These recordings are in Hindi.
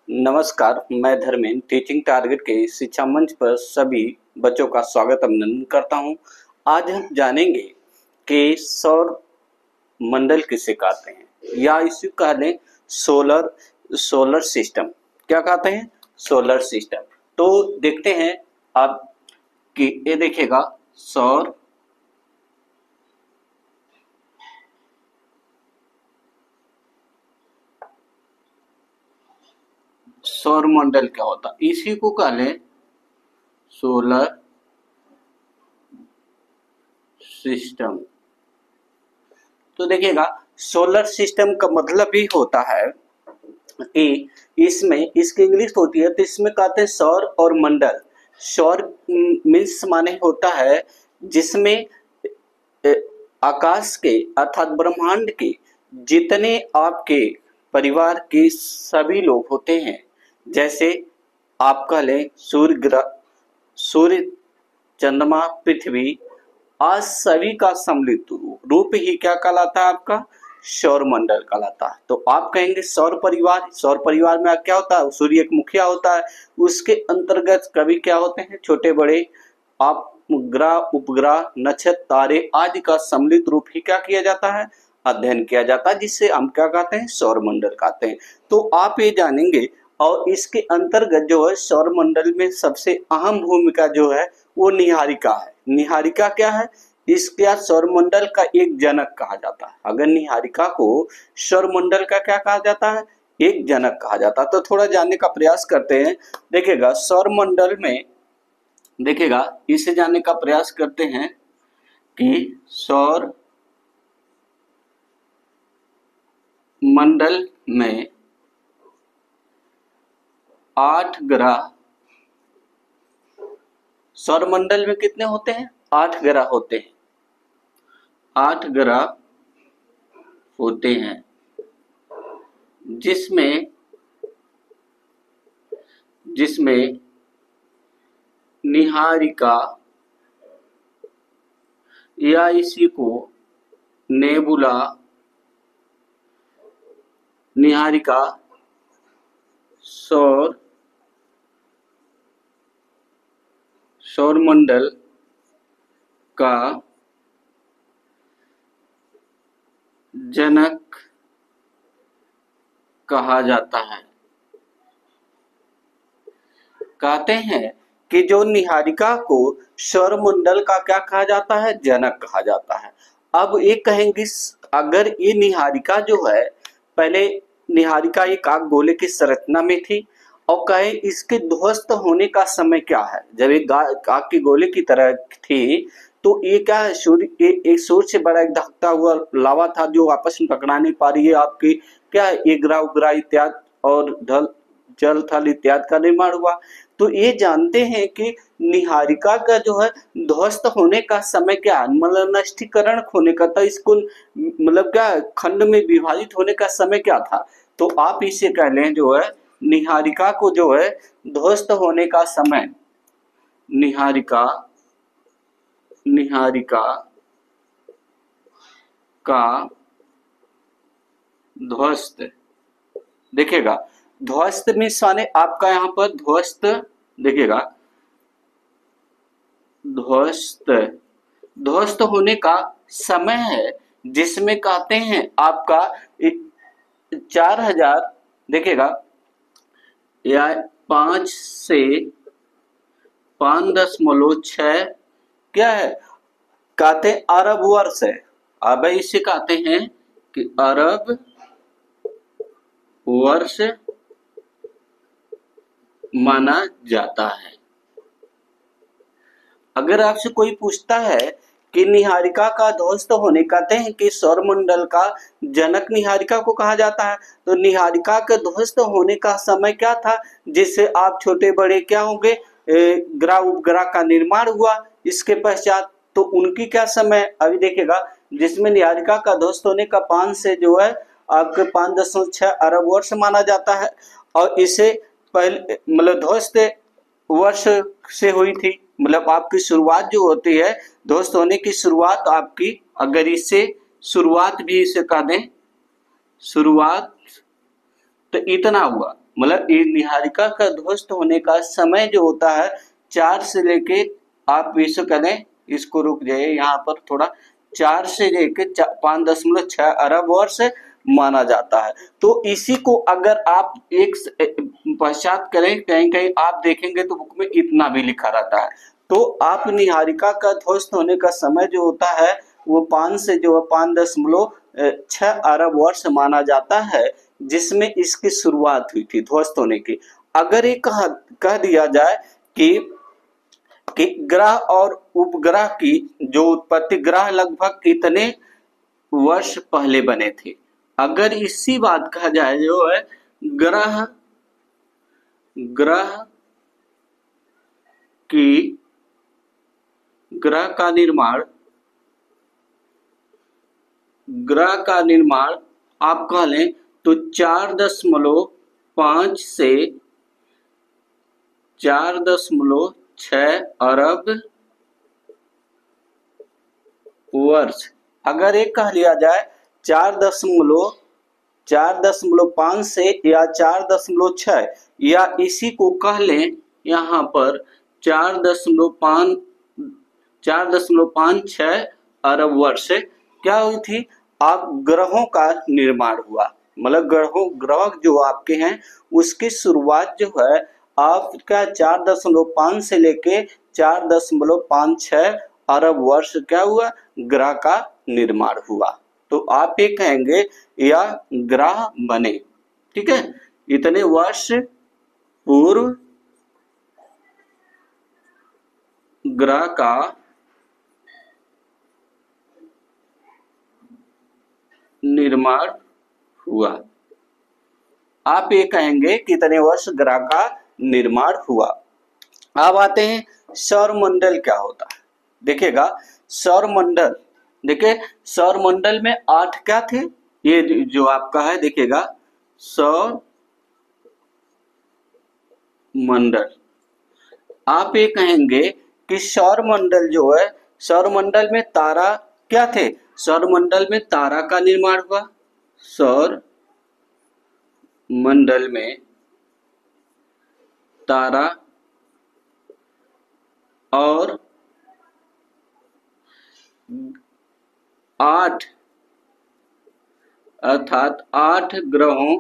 नमस्कार, मैं धर्मेंद्र टीचिंग टारगेट के शिक्षा मंच पर सभी बच्चों का स्वागत अभिनंदन करता हूं। आज हम जानेंगे कि सौर मंडल किसे कहते हैं या इसे कह लें सोलर सिस्टम। क्या कहते हैं? Solar system. तो देखते हैं आप कि ये देखिएगा सौर मंडल क्या होता है। इसी को कह लें सोलर सिस्टम। तो देखिएगा सोलर सिस्टम का मतलब ही होता है कि इसमें इसकी इंग्लिश होती है तो इसमें कहते हैं सौर और मंडल। सौर मीन्स माने होता है जिसमें आकाश के अर्थात ब्रह्मांड के जितने आपके परिवार के सभी लोग होते हैं, जैसे आप कह लें सूर्य, चंद्रमा, पृथ्वी, आज सभी का सम्मिलित रूप ही क्या कहलाता है? आपका सौर मंडल कहलाता है। तो आप कहेंगे सौर परिवार में क्या होता है? सूर्य एक मुखिया होता है, उसके अंतर्गत कभी क्या होते हैं छोटे बड़े आप ग्रह, उपग्रह, नक्षत्र, तारे आदि का सम्मिलित रूप ही क्या किया जाता है? अध्ययन किया जाता है, जिससे हम क्या कहते हैं? सौर मंडल कहते हैं। तो आप ये जानेंगे और इसके अंतर्गत जो है सौर मंडल में सबसे अहम भूमिका जो है वो निहारिका है। निहारिका क्या है? इसके सौरमंडल का एक जनक कहा जाता है। अगर निहारिका को सौरमंडल का क्या कहा जाता है? एक जनक कहा जाता है। तो थोड़ा जानने का प्रयास करते हैं। देखिएगा सौरमंडल में, देखिएगा इसे जानने का प्रयास करते हैं कि सौर मंडल में 8 ग्रह, सौरमंडल में कितने होते हैं? 8 ग्रह होते हैं। 8 ग्रह होते हैं जिसमें निहारिका या इसी को नेबुला, निहारिका सौरमंडल का जनक कहा जाता है। कहते हैं कि जो निहारिका को सौरमंडल का क्या कहा जाता है? जनक कहा जाता है। अब ये कहेंगे अगर ये निहारिका जो है, पहले निहारिका एक आग गोले की संरचना में थी और कहे इसके ध्वस्त होने का समय क्या है? जब एक आग की गोले की तरह थी तो ये क्या है? एक सूर्य से बड़ा एक धकता हुआ लावा था जो आपस में टकरा नहीं पा रही है। आपकी क्या है? एक ग्रह उपग्रह इत्यादि और जल थल इत्यादि का निर्माण हुआ। तो ये जानते हैं कि निहारिका का जो है ध्वस्त होने का समय क्या है? मतलब नष्टीकरण होने का था, इसको मतलब क्या खंड में विभाजित होने का समय क्या था? तो आप इसे कह लें जो है निहारिका को जो है ध्वस्त होने का समय, निहारिका का ध्वस्त, देखिएगा ध्वस्त में माने आपका यहाँ पर ध्वस्त, देखिएगा ध्वस्त होने का समय है जिसमें कहते हैं आपका 4000, देखिएगा या 5 से 5.6 क्या है? कहते हैं अरब वर्ष है। अब इसे कहते हैं कि अरब वर्ष माना जाता है। अगर आपसे कोई पूछता है कि निहारिका का ध्वस्त होने, कहते हैं कि सौरमंडल का जनक निहारिका को कहा जाता है, तो निहारिका के ध्वस्त होने का समय क्या था जिससे आप छोटे बड़े क्या होंगे ग्रह उपग्रह का निर्माण हुआ इसके पश्चात? तो उनकी क्या समय अभी देखिएगा जिसमें निहारिका का ध्वस्त होने का 5 से जो है आपके 5.6 अरब वर्ष माना जाता है और इसे पहले मतलब ध्वस्त वर्ष से हुई थी। मतलब आपकी शुरुआत जो होती है ध्वस्त होने की शुरुआत आपकी, अगर इससे शुरुआत भी इसे कह दें, शुरुआत तो इतना हुआ, मतलब ये निहारिका का ध्वस्त होने का समय जो होता है 4 से लेके, आप इसको करें, इसको रुक जाइए यहाँ पर थोड़ा, 4 से लेके 5.6 अरब वर्ष माना जाता है। तो इसी को अगर आप एक पश्चात करें, कहीं कहीं आप देखेंगे तो बुक में इतना भी लिखा रहता है। तो आप निहारिका का ध्वस्त होने का समय जो होता है वो 5 से जो है 5.6 अरब वर्ष माना जाता है, जिसमें इसकी शुरुआत हुई थी ध्वस्त होने की। अगर ये कह दिया जाए कि ग्रह और उपग्रह की जो उत्पत्ति, ग्रह लगभग कितने वर्ष पहले बने थे, अगर इसी बात कहा जाए जो है ग्रह ग्रह का निर्माण आप कह लें तो 4.5 से 4.6 अरब वर्ष। अगर एक कह लिया जाए 4.5 से या 4.6, या इसी को कह लें यहाँ पर 4.56 अरब वर्ष क्या हुई थी, आप ग्रहों का निर्माण हुआ, मतलब ग्रह जो आपके हैं उसकी शुरुआत जो है आपका 4.5 से लेके 4.56 अरब वर्ष क्या हुआ, ग्रह का निर्माण हुआ। तो आप ये कहेंगे या ग्रह बने, ठीक है, इतने वर्ष पूर्व ग्रह का निर्माण हुआ। आप ये कहेंगे कितने वर्ष ग्रह का निर्माण हुआ। अब आते हैं सौरमंडल क्या होता है। देखिएगा सौरमंडल, देखिए सौरमंडल में 8 क्या थे, ये जो आपका है देखिएगा सौरमंडल। आप ये कहेंगे कि सौरमंडल जो है, सौरमंडल में तारा क्या थे, सौरमंडल में तारा का निर्माण हुआ, सौरमंडल में तारा और 8 अर्थात 8 ग्रहों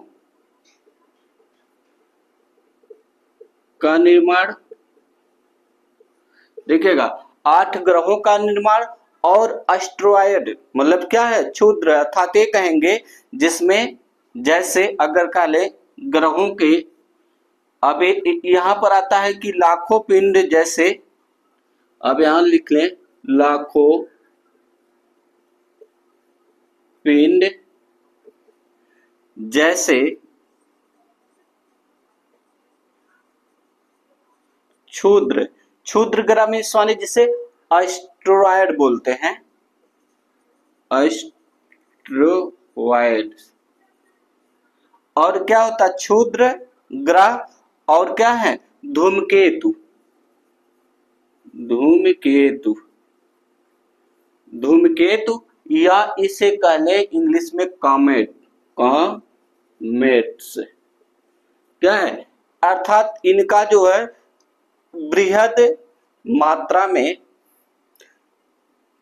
का निर्माण। देखिएगा 8 ग्रहों का निर्माण और एस्टेरॉयड मतलब क्या है, क्षुद्र, अर्थात ये कहेंगे जिसमें जैसे अगर कह ले ग्रहों के, अब यहां पर आता है कि लाखों पिंड जैसे, अब यहां लिख लें लाखों पिंड जैसे क्षुद्र ग्रह में स्वामी जिसे एस्टेरॉयड बोलते हैं, एस्टेरॉयड। और क्या होता है क्षुद्र ग्रह, और क्या है धूमकेतु, धूमकेतु या इसे कह ले इंग्लिश में कॉमेट्स। क्या है, अर्थात इनका जो है बृहद मात्रा में,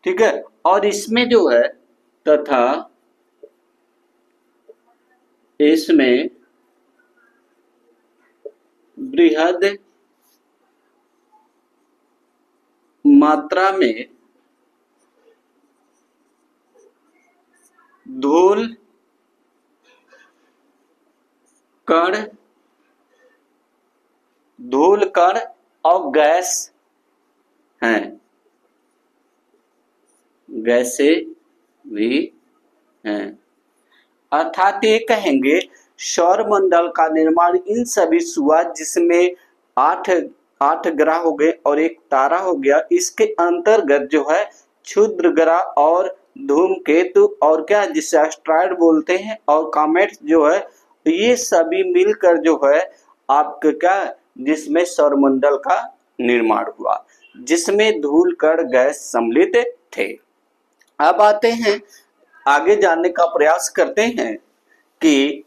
ठीक है, और इसमें जो है तथा इसमें बृहद मात्रा में धूल कण और गैस हैं, गैसे भी हैं। अर्थात ये कहेंगे सौरमंडल का निर्माण इन सभी हुआ जिसमें 8 ग्रह हो गए और एक तारा हो गया। इसके अंतर्गत जो है क्षुद्र ग्रह और धूमकेतु और क्या जिसे एस्टेरॉयड बोलते हैं और कॉमेट जो है, ये सभी मिलकर जो है आपका क्या, जिसमें सौरमंडल का निर्माण हुआ, जिसमें धूल कण गैस सम्मिलित थे। अब आते हैं आगे जानने का प्रयास करते हैं कि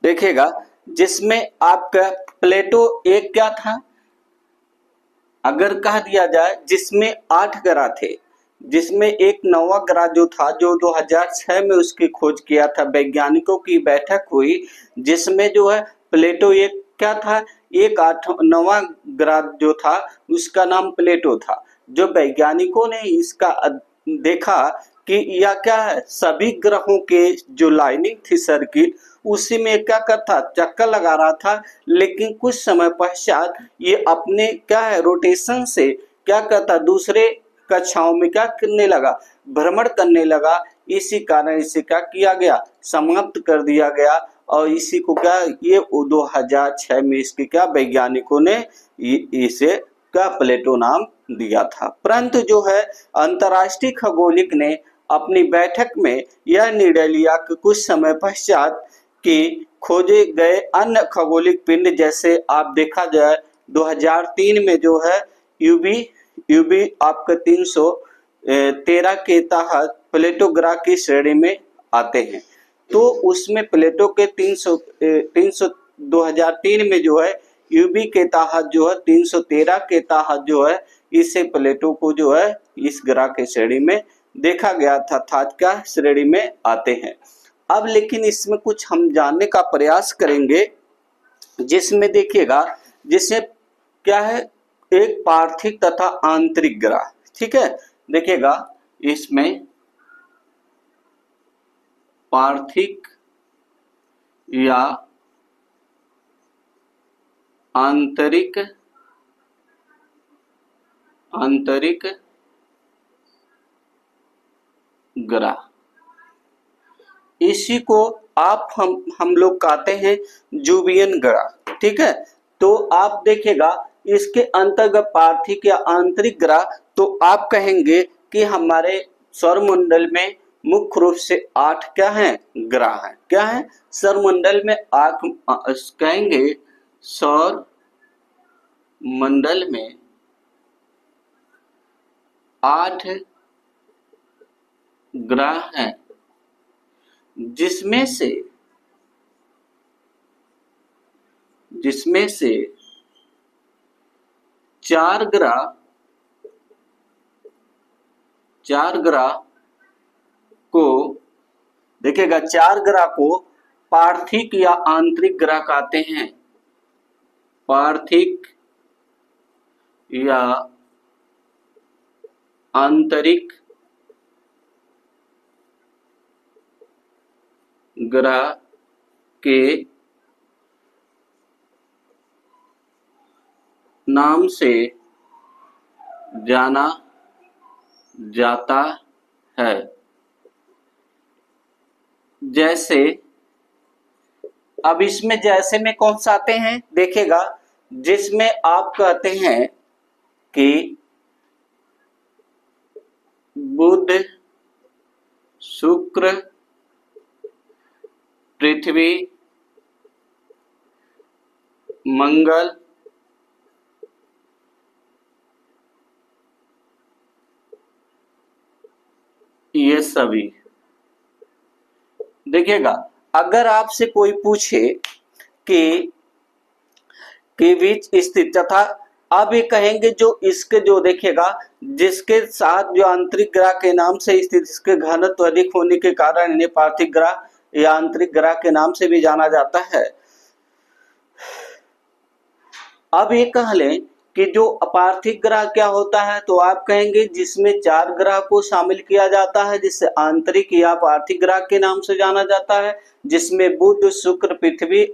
देखिएगा, जिसमें आपका प्लेटो एक क्या था, अगर कह दिया जाए जिसमें 8 ग्रह थे, जिसमें एक 9वां ग्रह जो था जो 2006 में उसकी खोज किया था, वैज्ञानिकों की बैठक हुई जिसमें जो है प्लेटो एक क्या था, एक 9वां ग्रह जो था उसका नाम प्लेटो था। जो वैज्ञानिकों ने इसका देखा कि यह क्या है, सभी ग्रहों के जो लाइनिंग थी सर्किट उसी में क्या करता, चक्कर लगा रहा था, लेकिन कुछ समय पश्चात ये अपने क्या है रोटेशन से क्या करता, दूसरे कक्षाओं में क्या करने लगा, भ्रमण करने लगा। इसी कारण इसे क्या किया गया, समाप्त कर दिया गया। और इसी को क्या, ये 2006 में इसके क्या वैज्ञानिकों ने इसे क्या प्लेटो नाम दिया था। परंतु जो है अंतर्राष्ट्रीय खगोलिक ने अपनी बैठक में यह निर्णय लिया कि कुछ समय पश्चात कि खोजे गए अन्य खगोलिक पिंड, जैसे आप देखा जाए 2003 में जो है यूबी आपका 313 के तहत प्लेटो ग्रह की श्रेणी में आते हैं। तो उसमें प्लेटो के 2003 में जो है यूबी के तहत जो है 313 के तहत जो है इसे प्लेटो को जो है इस ग्रह के श्रेणी में देखा गया था, क्या श्रेणी में आते हैं। अब लेकिन इसमें कुछ हम जानने का प्रयास करेंगे, जिसमें देखिएगा जिससे क्या है एक पार्थिव तथा आंतरिक ग्रह, ठीक है। देखिएगा इसमें पार्थिव या आंतरिक ग्रह, इसी को आप हम लोग कहते हैं जुबियन ग्रह, ठीक है। तो आप देखिएगा इसके अंतर्गत पार्थिव या आंतरिक ग्रह, तो आप कहेंगे कि हमारे सौरमंडल में मुख्य रूप से 8 क्या हैं, ग्रह हैं। क्या है, सौरमंडल में 8 कहेंगे, सौर मंडल में 8 ग्रह हैं, जिसमें से 4 ग्रह को देखिएगा, 4 ग्रह को पार्थिव या आंतरिक ग्रह कहते हैं। पार्थिव या आंतरिक ग्रह के नाम से जाना जाता है। जैसे अब इसमें जैसे में कौन सा आते हैं, देखिएगा जिसमें आप कहते हैं कि बुध, शुक्र, पृथ्वी, मंगल, ये सभी। देखिएगा अगर आपसे कोई पूछे कि बीच स्थित तथा, आप ये कहेंगे जो इसके जो देखिएगा जिसके साथ जो आंतरिक ग्रह के नाम से स्थित, इसके घनत्व अधिक होने के कारण इन्हें पार्थिव ग्रह या आंतरिक ग्रह के नाम से भी जाना जाता है। अब ये कह लें कि जो अपार्थिव ग्रह क्या होता है, तो आप कहेंगे जिसमें 4 ग्रह को शामिल किया जाता है, जिसे आंतरिक या पार्थिव ग्रह के नाम से जाना जाता है, जिसमें बुध, शुक्र, पृथ्वी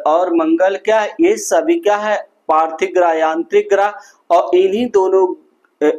और मंगल क्या, ये सभी क्या है पार्थिव ग्रह या आंतरिक ग्रह। और इन्हीं दोनों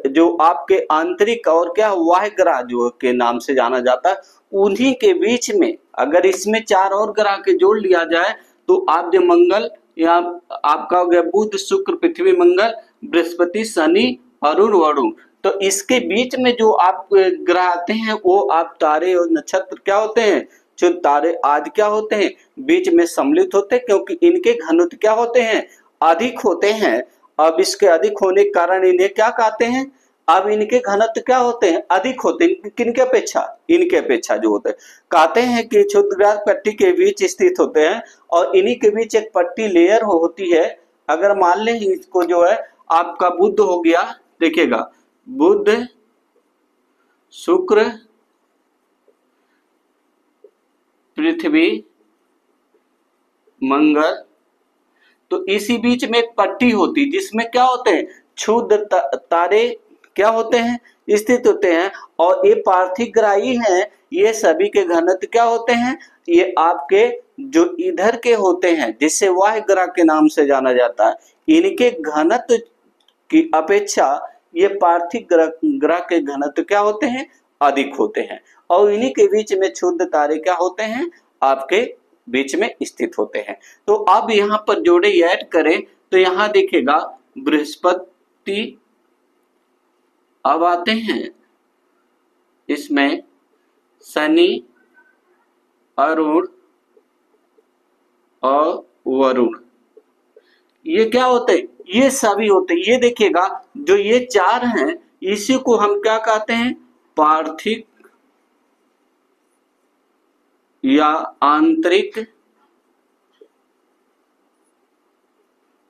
जो आपके आंतरिक और क्या वाह्य ग्रह जो के नाम से जाना जाता है, उन्हीं के बीच में अगर इसमें 4 और ग्रह के जोड़ लिया जाए तो आप जो मंगल या आपका हो गया बुध, शुक्र, पृथ्वी, मंगल, बृहस्पति, शनि, अरुण, वरुण, तो इसके बीच में जो आप ग्रह आते हैं वो आप तारे और नक्षत्र क्या होते हैं, जो तारे आदि क्या होते हैं, बीच में सम्मिलित होते हैं, क्योंकि इनके घनत्व क्या होते हैं, अधिक होते हैं। अब इसके अधिक होने के कारण इन्हें क्या कहते हैं, अब इनके घनत्व क्या होते हैं, अधिक होते हैं, किनके अपेक्षा, इनके अपेक्षा जो होते हैं। कहते हैं कि क्षुद्राकार पट्टी के बीच स्थित होते हैं और इन्हीं के बीच एक पट्टी लेयर होती है। अगर मान लें इसको जो है आपका बुध हो गया, देखिएगा बुध शुक्र पृथ्वी मंगल, तो इसी बीच में एक पट्टी होती जिसमें क्या होते हैं, क्षुद्र तारे क्या होते हैं, स्थित होते हैं। और ये पार्थिव ग्राही हैं, ये सभी के घनत्व क्या होते हैं, ये आपके जो इधर के होते हैं जिसे वाह्य ग्रह के नाम से जाना जाता है, इनके घनत्व की अपेक्षा ये पार्थिव ग्रह के घनत्व क्या होते हैं, अधिक होते हैं। और इन्हीं के बीच में क्षुद्र तारे क्या होते हैं, आपके बीच में स्थित होते हैं। तो अब यहाँ पर जोड़े ऐड करें तो यहाँ देखिएगा बृहस्पति अब आते हैं, इसमें शनि, अरुण और वरुण, ये क्या होते हैं, ये सभी होते हैं। ये देखिएगा जो ये चार हैं इसी को हम क्या कहते हैं, पार्थिव या आंतरिक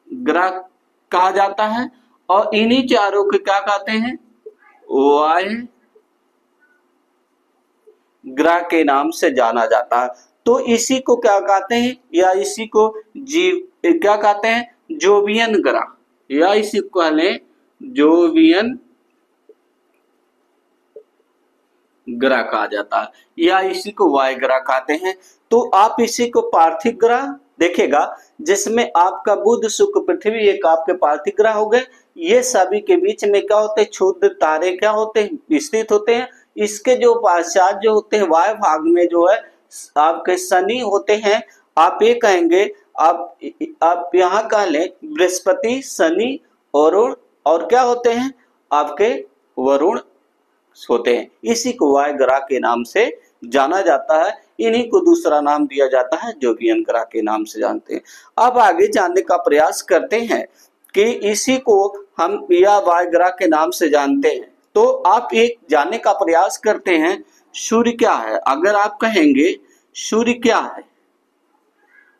ग्रह कहा जाता है। और इन्हीं चारों को क्या कहते हैं, वाह्य ग्रह के नाम से जाना जाता है। तो इसी को क्या कहते हैं, या इसी को जीव क्या कहते हैं, जोवियन ग्रह, या इसी को कहले जोवियन ग्रह कहा जाता है, या इसी को वायु ग्रह कहते हैं। तो आप इसी को पार्थिव ग्रह देखेगा जिसमें आपका बुध शुक्र पृथ्वी एक आपके पार्थिव ग्रह हो गए। ये सभी के बीच में क्या होते हैं, क्षुद्र तारे क्या होते हैं, स्थित होते हैं। इसके जो पाश्चात जो होते हैं वायु भाग में जो है आपके शनि होते हैं। आप ये कहेंगे, आप यहाँ कह लें बृहस्पति, शनि, अरुण और क्या होते हैं आपके वरुण होते हैं। इसी को वायु ग्रह के नाम से जाना जाता है। इन्हीं को दूसरा नाम दिया जाता है जोवियन ग्रह के नाम से जानते हैं। अब आगे जानने का प्रयास करते हैं कि इसी को हम या वायु ग्रह के नाम से जानते हैं। तो आप एक जानने का प्रयास करते हैं सूर्य क्या है। अगर आप कहेंगे सूर्य क्या है,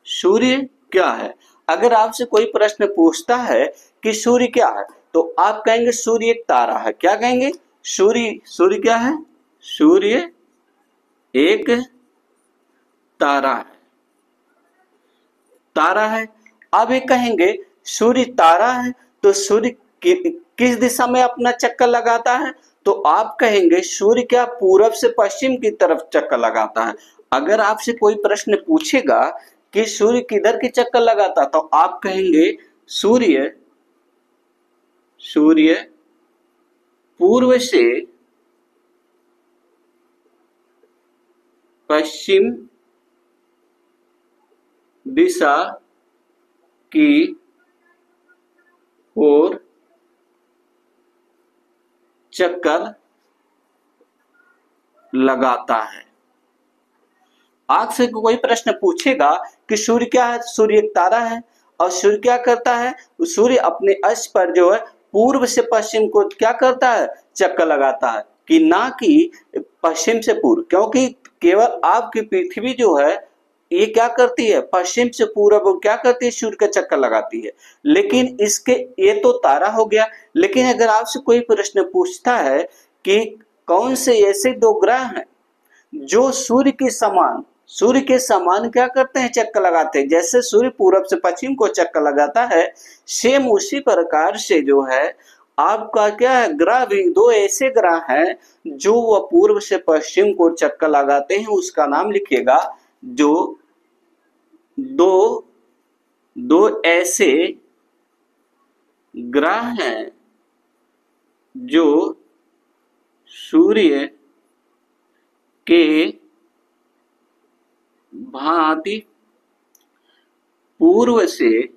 सूर्य क्या है, अगर आपसे कोई प्रश्न पूछता है कि सूर्य क्या है तो आप कहेंगे सूर्य एक तारा है। क्या कहेंगे, सूर्य क्या है, सूर्य एक तारा है, तारा है। अब ये कहेंगे सूर्य तारा है तो सूर्य किस दिशा में अपना चक्कर लगाता है, तो आप कहेंगे सूर्य क्या पूरब से पश्चिम की तरफ चक्कर लगाता है। अगर आपसे कोई प्रश्न पूछेगा कि सूर्य किधर की चक्कर लगाता तो आप कहेंगे सूर्य पूर्व से पश्चिम दिशा की ओर चक्कर लगाता है। आपसे कोई प्रश्न पूछेगा कि सूर्य क्या है, सूर्य एक तारा है और सूर्य क्या करता है, सूर्य अपने अक्ष पर जो है पूर्व से पश्चिम को क्या करता है, चक्कर लगाता है, कि ना कि पश्चिम से पूर्व। क्योंकि केवल आपकी पृथ्वी जो है ये क्या करती है, पश्चिम से पूर्व क्या करती है, सूर्य का चक्कर लगाती है। लेकिन इसके ये तो तारा हो गया। लेकिन अगर आपसे कोई प्रश्न पूछता है कि कौन से ऐसे दो ग्रह हैं जो सूर्य के समान क्या करते हैं, चक्कर लगाते हैं, जैसे सूर्य पूरब से पश्चिम को चक्कर लगाता है, सेम उसी प्रकार से जो है आपका क्या है, ग्रह भी दो ऐसे ग्रह हैं जो वह पूर्व से पश्चिम को चक्कर लगाते हैं। उसका नाम लिखिएगा, जो दो ऐसे ग्रह हैं जो सूर्य के भांति पूर्व से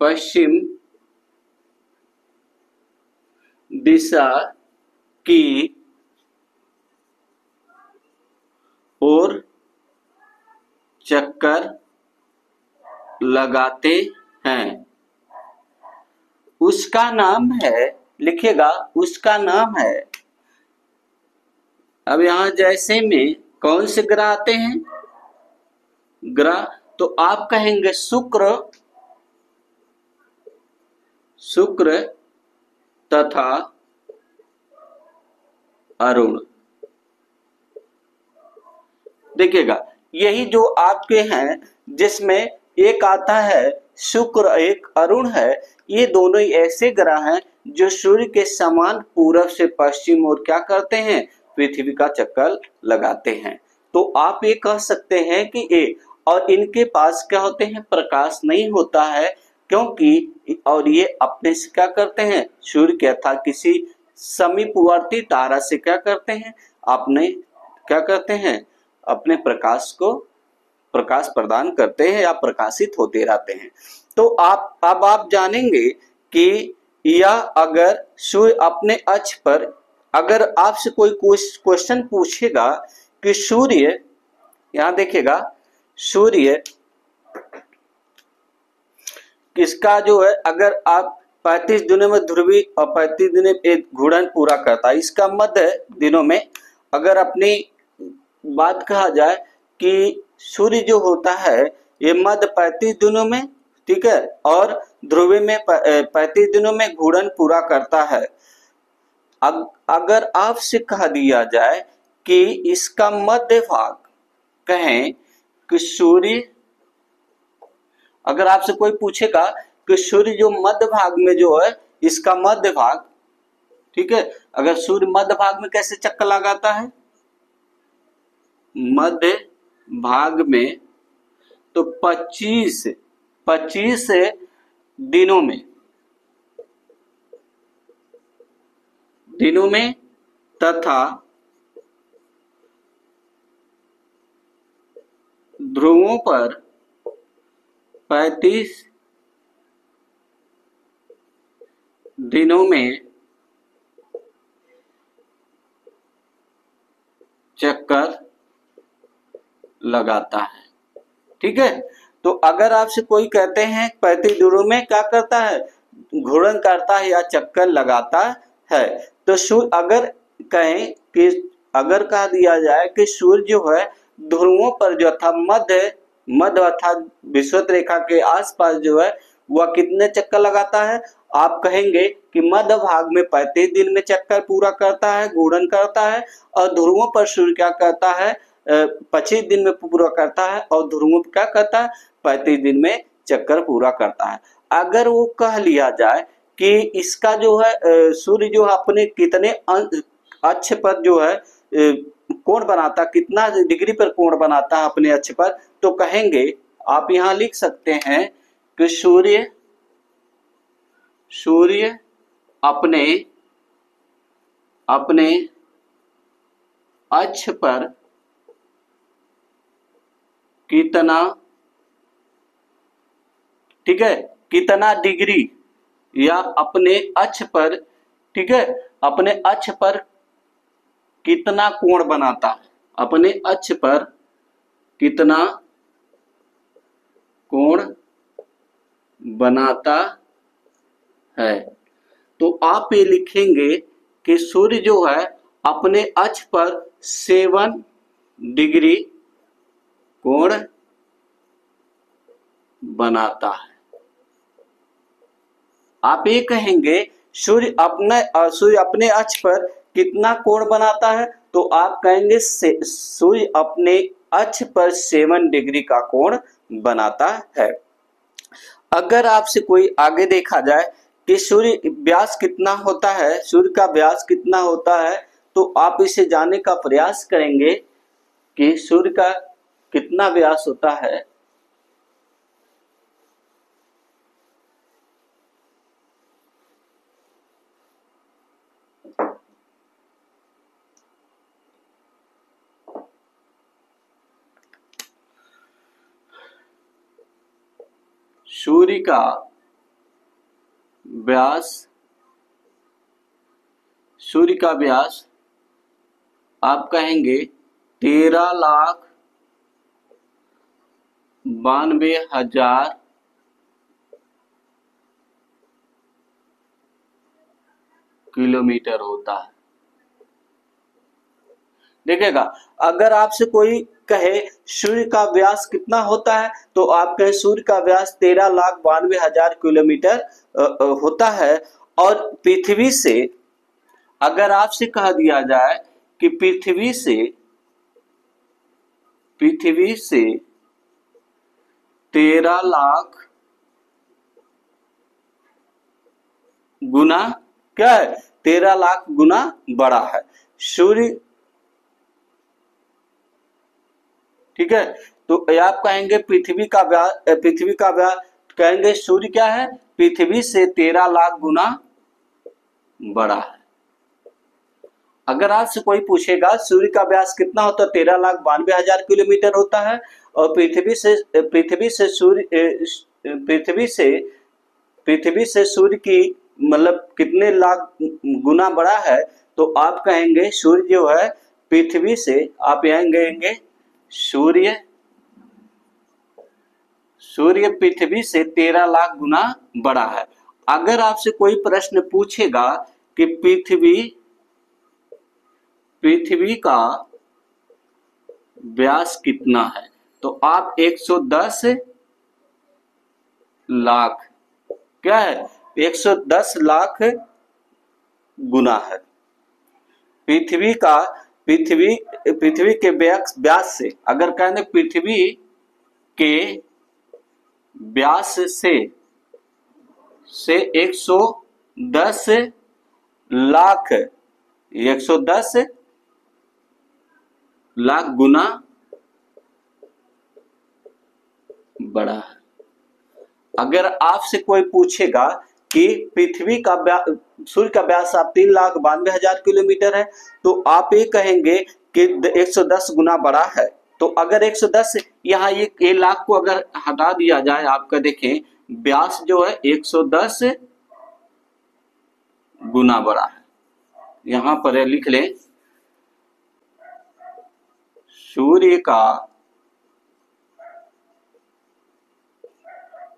पश्चिम दिशा की ओर चक्कर लगाते हैं। उसका नाम है, लिखिएगा, उसका नाम है। अब यहां जैसे में कौन से ग्रह आते हैं? ग्रह, तो आप कहेंगे शुक्र, शुक्र तथा अरुण। देखिएगा, यही जो आपके हैं, जिसमें एक आता है शुक्र, एक अरुण है, ये दोनों ही ऐसे ग्रह हैं जो सूर्य के समान पूरब से पश्चिम और क्या करते हैं? पृथ्वी का चक्कर लगाते हैं। तो आप ये कह सकते हैं कि ये, और इनके पास क्या होते हैं? प्रकाश नहीं होता है, क्योंकि और ये अपने से क्या करते हैं? सूर्य के अर्थात किसी समीपवर्ती तारा से क्या करते हैं? अपने क्या करते हैं? अपने प्रकाश को प्रकाश प्रदान करते हैं या प्रकाशित होते रहते हैं। तो आप जानेंगे कि यह अगर सूर्य अपने अक्ष पर, अगर आपसे कोई क्वेश्चन पूछेगा कि सूर्य, यहां देखिएगा, सूर्य किसका जो है, अगर आप 35 दिनों में ध्रुवी और 35 दिनों में घूर्णन पूरा करता है, इसका मध्य दिनों में अगर अपनी बात कहा जाए कि सूर्य जो होता है ये मध्य 35 दिनों में, ठीक है, और ध्रुवी में 35 दिनों में घूर्णन पूरा करता है। अगर आपसे कहा दिया जाए कि इसका मध्य भाग, कहें कि सूर्य, अगर आपसे कोई पूछेगा कि सूर्य जो मध्य भाग में जो है, इसका मध्य भाग, ठीक है, अगर सूर्य मध्य भाग में कैसे चक्कर लगाता है? मध्य भाग में, तो 25 दिनों में तथा ध्रुवों पर 35 दिनों में चक्कर लगाता है। ठीक है, तो अगर आपसे कोई कहते हैं 35 दिनों में क्या करता है? घूर्णन करता है या चक्कर लगाता है। तो सूर्य, अगर कहें कि, अगर कह दिया जाए कि सूर्य जो है ध्रुवों पर जो था मध्य अर्थात विषुवत रेखा के आसपास जो है वह कितने चक्कर लगाता है? आप कहेंगे कि मध्य भाग में 35 दिन में चक्कर पूरा करता है, घूर्णन करता है, और ध्रुवों पर सूर्य क्या करता है? 25 दिन में पूरा करता है, और ध्रुवों पर क्या करता है? 35 दिन में चक्कर पूरा करता है। अगर वो कह लिया जाए कि इसका जो है सूर्य जो है अपने कितने अक्ष पर जो है कोण बनाता, कितना डिग्री पर कोण बनाता है अपने अक्ष पर, तो कहेंगे, आप यहां लिख सकते हैं कि सूर्य अपने अक्ष पर कितना, ठीक है, कितना डिग्री, या अपने अक्ष पर, ठीक है, अपने अक्ष पर कितना कोण बनाता है, अपने अक्ष पर कितना कोण बनाता है। तो आप ये लिखेंगे कि सूर्य जो है अपने अक्ष पर 7 डिग्री कोण बनाता है। आप ये कहेंगे सूर्य अपने अक्ष पर कितना कोण बनाता है, तो आप कहेंगे सूर्य अपने अक्ष पर 7 डिग्री का कोण बनाता है। अगर आपसे कोई आगे देखा जाए कि सूर्य व्यास कितना होता है, सूर्य का व्यास कितना होता है, तो आप इसे जानने का प्रयास करेंगे कि सूर्य का कितना व्यास होता है। सूर्य का व्यास आप कहेंगे 13,92,000 किलोमीटर होता है। देखिएगा, अगर आपसे कोई कहे सूर्य का व्यास कितना होता है, तो आप कहें सूर्य का व्यास 13,92,000 किलोमीटर होता है। और पृथ्वी से अगर आपसे कह दिया जाए कि पृथ्वी से 13 लाख गुना क्या है, 13 लाख गुना बड़ा है सूर्य। ठीक है, तो आप कहेंगे पृथ्वी का व्यास कहेंगे सूर्य क्या है, पृथ्वी से 13 लाख गुना बड़ा है। अगर आपसे कोई पूछेगा सूर्य का व्यास कितना होता है, 13,92,000 किलोमीटर होता है, और पृथ्वी से सूर्य की मतलब कितने लाख गुना बड़ा है, तो आप कहेंगे सूर्य जो है पृथ्वी से, आप यहाँ कहेंगे सूर्य पृथ्वी से 13 लाख गुना बड़ा है। अगर आपसे कोई प्रश्न पूछेगा कि पृथ्वी का व्यास कितना है, तो आप 110 लाख क्या है, 110 लाख गुना है। पृथ्वी के व्यास से, अगर कहें पृथ्वी के व्यास से 110 लाख 110 लाख गुना बड़ा है। अगर आपसे कोई पूछेगा कि सूर्य का व्यास आप 3,92,000 किलोमीटर है, तो आप ये कहेंगे कि 110 गुना बड़ा है। तो अगर 110 यहाँ ये लाख को अगर हटा दिया जाए, आपका देखें व्यास जो है 110 गुना बड़ा है। यहां पर लिख लें सूर्य का,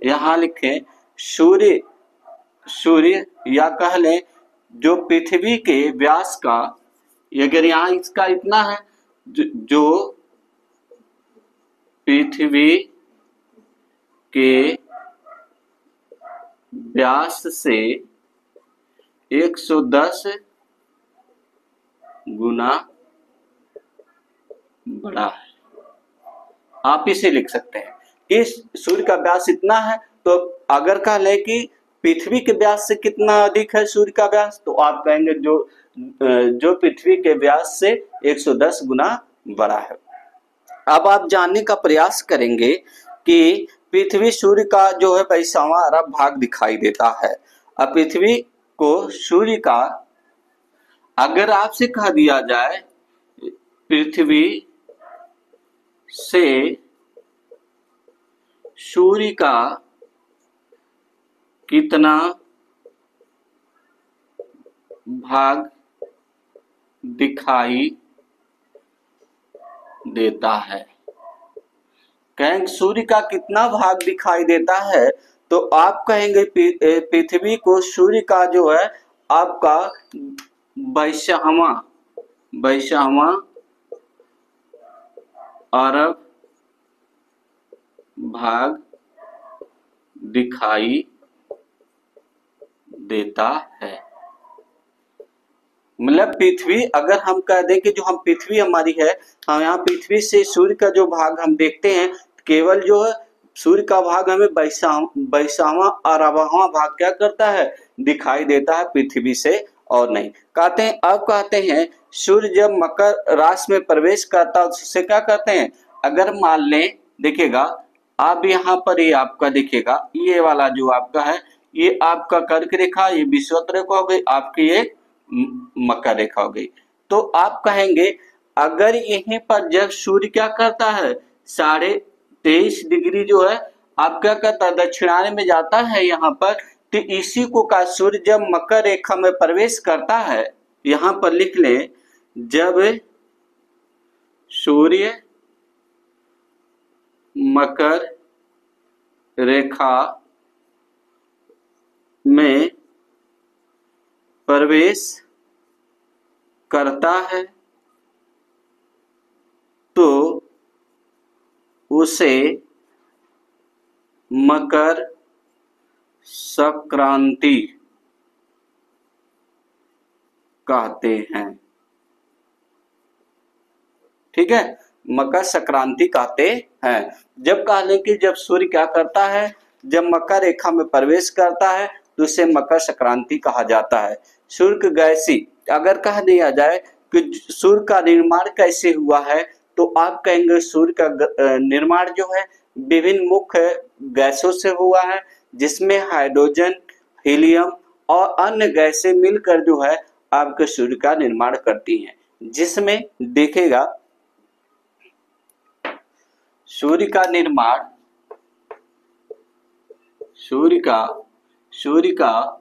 यहां लिखें सूर्य या कह लें जो पृथ्वी के व्यास का, अगर यहां इसका इतना है, जो पृथ्वी के व्यास से 110 गुना बड़ा है। आप इसे लिख सकते हैं कि सूर्य का व्यास इतना है, तो अगर कह ले कि पृथ्वी के व्यास से कितना अधिक है सूर्य का व्यास, तो आप कहेंगे जो पृथ्वी के व्यास से 110 गुना बड़ा है। अब आप जानने का प्रयास करेंगे कि पृथ्वी सूर्य का जो है 22वां अरब भाग दिखाई देता है। अब पृथ्वी को सूर्य का, अगर आपसे कह दिया जाए पृथ्वी से सूर्य का कितना भाग दिखाई देता है, कहेंगे सूर्य का कितना भाग दिखाई देता है, तो आप कहेंगे पृथ्वी को सूर्य का जो है आपका 22वां अरब भाग दिखाई देता है। मतलब पृथ्वी, अगर हम कह दें कि जो हम पृथ्वी हमारी है, हम यहाँ पृथ्वी से सूर्य का जो भाग हम देखते हैं, केवल जो है सूर्य का भाग हमें 22वां अरबवां भाग क्या करता है, दिखाई देता है पृथ्वी से, और नहीं। कहते हैं, अब कहते हैं सूर्य जब मकर राशि में प्रवेश करता है उससे क्या कहते हैं, अगर मान लें, देखिएगा आप यहाँ पर ये आपका देखिएगा ये वाला जो आपका है, ये आपका कर्क रेखा, ये विषुवत रेखा हो गई, आपकी ये मकर रेखा हो गई। तो आप कहेंगे अगर यहीं पर जब सूर्य क्या करता है 23.5 डिग्री जो है आप क्या करता है दक्षिणाने में जाता है यहाँ पर, तो इसी को का सूर्य जब मकर रेखा में प्रवेश करता है, यहाँ पर लिख लें जब सूर्य मकर रेखा में प्रवेश करता है तो उसे मकर संक्रांति कहते हैं। ठीक है, मकर संक्रांति कहते हैं। जब कह लें कि जब सूर्य क्या करता है, जब मकर रेखा में प्रवेश करता है तो उसे मकर संक्रांति कहा जाता है। सूर्य गैसी अगर कह दिया जाए कि सूर्य का निर्माण कैसे हुआ है, तो आप कहेंगे सूर्य का निर्माण जो है विभिन्न मुख्य गैसों से हुआ है, जिसमें हाइड्रोजन, हीलियम और अन्य गैसें मिलकर जो है आपके सूर्य का निर्माण करती हैं। जिसमें देखेगा सूर्य का निर्माण, सूर्य का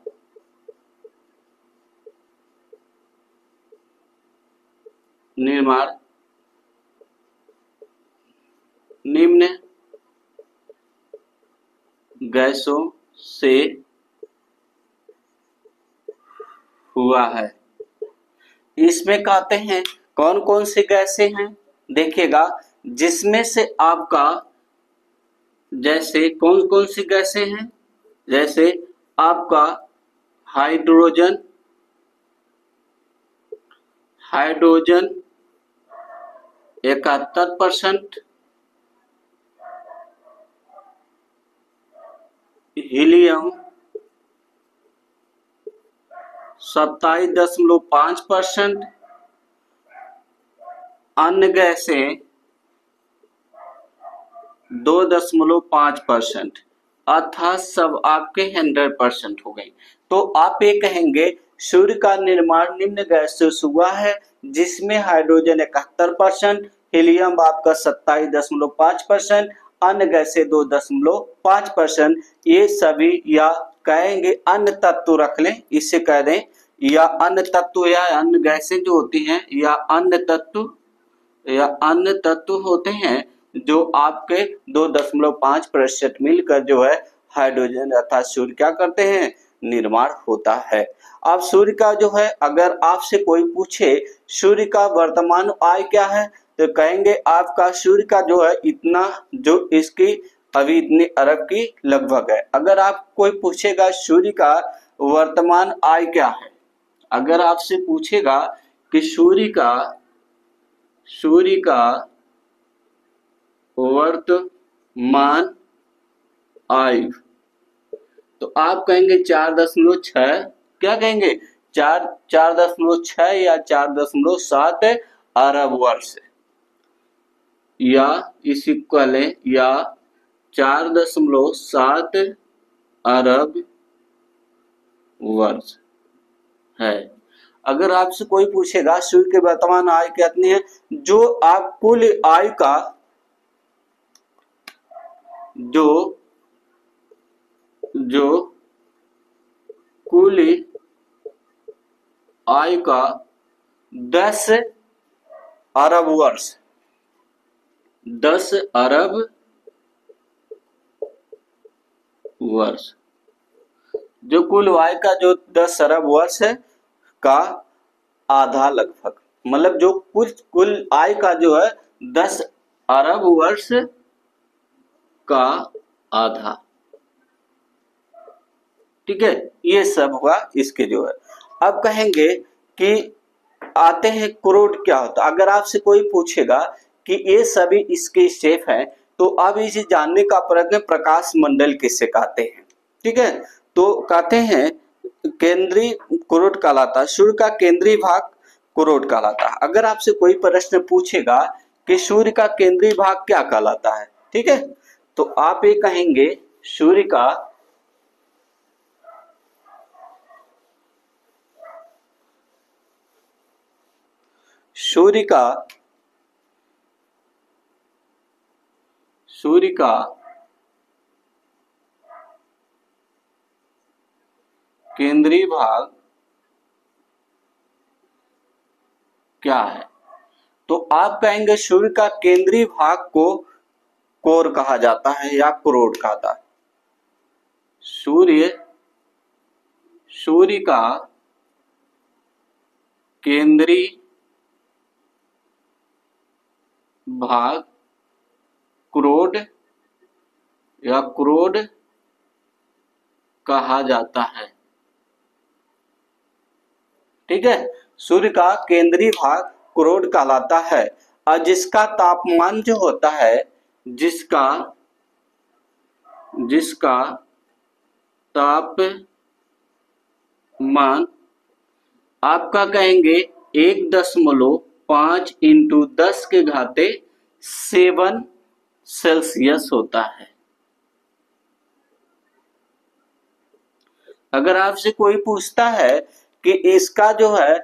निर्माण निम्न गैसों से हुआ है। इसमें कहते हैं कौन कौन सी गैसें हैं, देखिएगा जिसमें से आपका जैसे कौन कौन सी गैसें हैं, जैसे आपका हाइड्रोजन 71%, हीलियम 27.5%, अन्य गैसें 2.5%, अर्थात सब आपके 100% हो गई। तो आप ये कहेंगे सूर्य का निर्माण निम्न गैसों से हुआ है, जिसमें हाइड्रोजन 71%, हीलियम आपका 27.5%, अन्य गैसें 2.5%। ये सभी या कहेंगे अन्य तत्व रख लें, इसे कह दें या अन्य तत्व या अन्य गैसें जो होती हैं या अन्य तत्व होते हैं जो आपके 2.5% मिलकर जो है हाइड्रोजन अर्थात सूर्य क्या करते हैं, निर्माण होता है। अब सूर्य का जो है अगर आपसे कोई पूछे सूर्य का वर्तमान आय क्या है, तो कहेंगे आपका सूर्य का जो है इतना, जो इसकी अभी इतने अरब की लगभग है। अगर आप कोई पूछेगा सूर्य का वर्तमान आय क्या है, अगर आपसे पूछेगा कि सूर्य का वर्तमान आयु, तो आप कहेंगे 4.6, क्या कहेंगे 4.6 या 4.7 अरब वर्ष, या इस इक्वल है या 4.7 अरब वर्ष है। अगर आपसे कोई पूछेगा सूर्य के वर्तमान आयु कितनी है, जो आप कुल आयु का जो कुल आयु का 10 अरब वर्ष, 10 अरब वर्ष, जो कुल आयु का जो 10 अरब वर्ष है का आधा लगभग, मतलब जो कुल आयु का जो है 10 अरब वर्ष का आधा। ठीक है, ये सब हुआ इसके जो है। अब कहेंगे कि आते हैं करोड़ क्या होता है। अगर आपसे कोई पूछेगा कि ये सभी इसके स्टेप हैं, तो अब इसे जानने का प्रयत्न प्रकाश मंडल किसे कहते हैं। ठीक है, तो कहते हैं केंद्रीय करोड़ कहलाता है, सूर्य का केंद्रीय भाग करोड़ कहलाता है। अगर आपसे कोई प्रश्न पूछेगा कि सूर्य का केंद्रीय भाग क्या कहलाता है, ठीक है, तो आप ये कहेंगे सूर्य का केंद्रीय भाग क्या है, तो आप कहेंगे सूर्य का केंद्रीय भाग को कोर कहा जाता है या करोड़ कहता है। सूर्य का केंद्रीय भाग क्रोड या क्रोड कहा जाता है। ठीक है, सूर्य का केंद्रीय भाग क्रोड कहलाता है और जिसका तापमान जो होता है, जिसका तापमान आपका कहेंगे 1.5 इंटू 10 के घाते 7 सेल्सियस होता है। अगर आपसे कोई पूछता है कि इसका जो है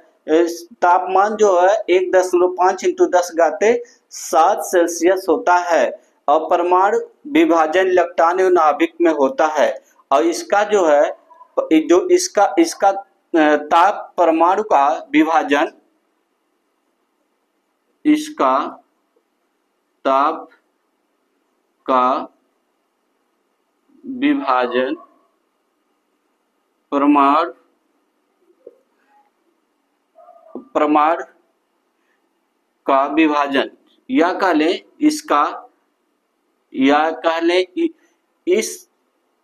तापमान जो है 1.5 इंटू 10 घाते 7 सेल्सियस होता है और परमाणु विभाजन इलेक्ट्रॉन एवं नाभिक में होता है और इसका जो है जो इसका ताप परमाणु का विभाजन, इसका ताप का विभाजन परमाणु का विभाजन या कह लें इस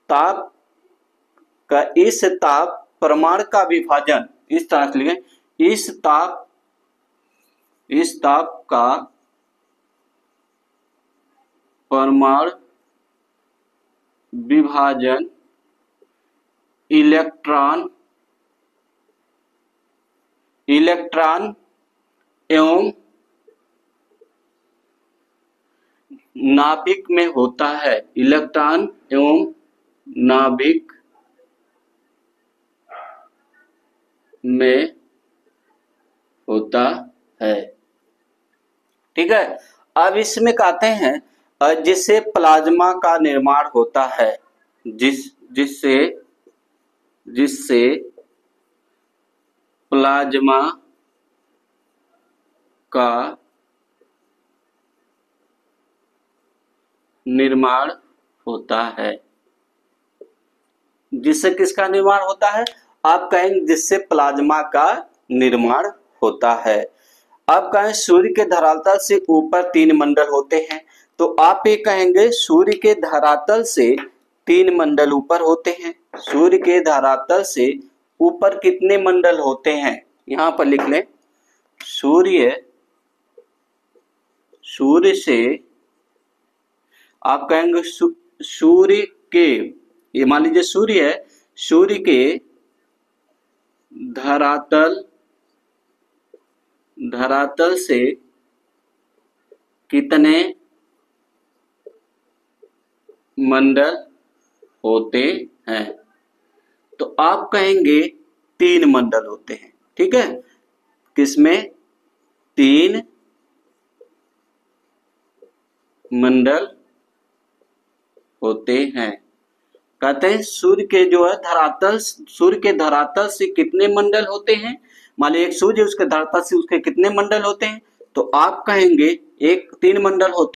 ताप परमाणु का विभाजन, इस तरह से लिखें, इस ताप का परमाणु विभाजन इलेक्ट्रॉन एवं नाभिक में होता है। इलेक्ट्रॉन एवं नाभिक में होता है। ठीक है, अब इसमें कहते हैं जिससे प्लाज्मा का निर्माण होता है, जिससे प्लाज्मा का निर्माण होता है। जिससे किसका निर्माण होता है? आप कहेंगे जिससे प्लाज्मा का निर्माण होता है। अब कहें सूर्य के धरातल से ऊपर 3 मंडल होते हैं, तो आप ये कहेंगे सूर्य के धरातल से 3 मंडल ऊपर होते हैं। सूर्य के धरातल से ऊपर कितने मंडल होते हैं? यहां पर लिख लें, सूर्य से आप कहेंगे सूर्य के, ये मान लीजिए सूर्य है, सूर्य के धरातल से कितने मंडल होते हैं? तो आप कहेंगे 3 मंडल होते हैं। ठीक है, किसमें? 3 मंडल होते हैं। कहते हैं सूर्य के जो है सूर्य के धरातल से कितने मंडल होते हैं? मान लीजिए एक सूर्य, उसके धरातल से उसके कितने मंडल होते हैं? तो आप कहेंगे 3 मंडल होते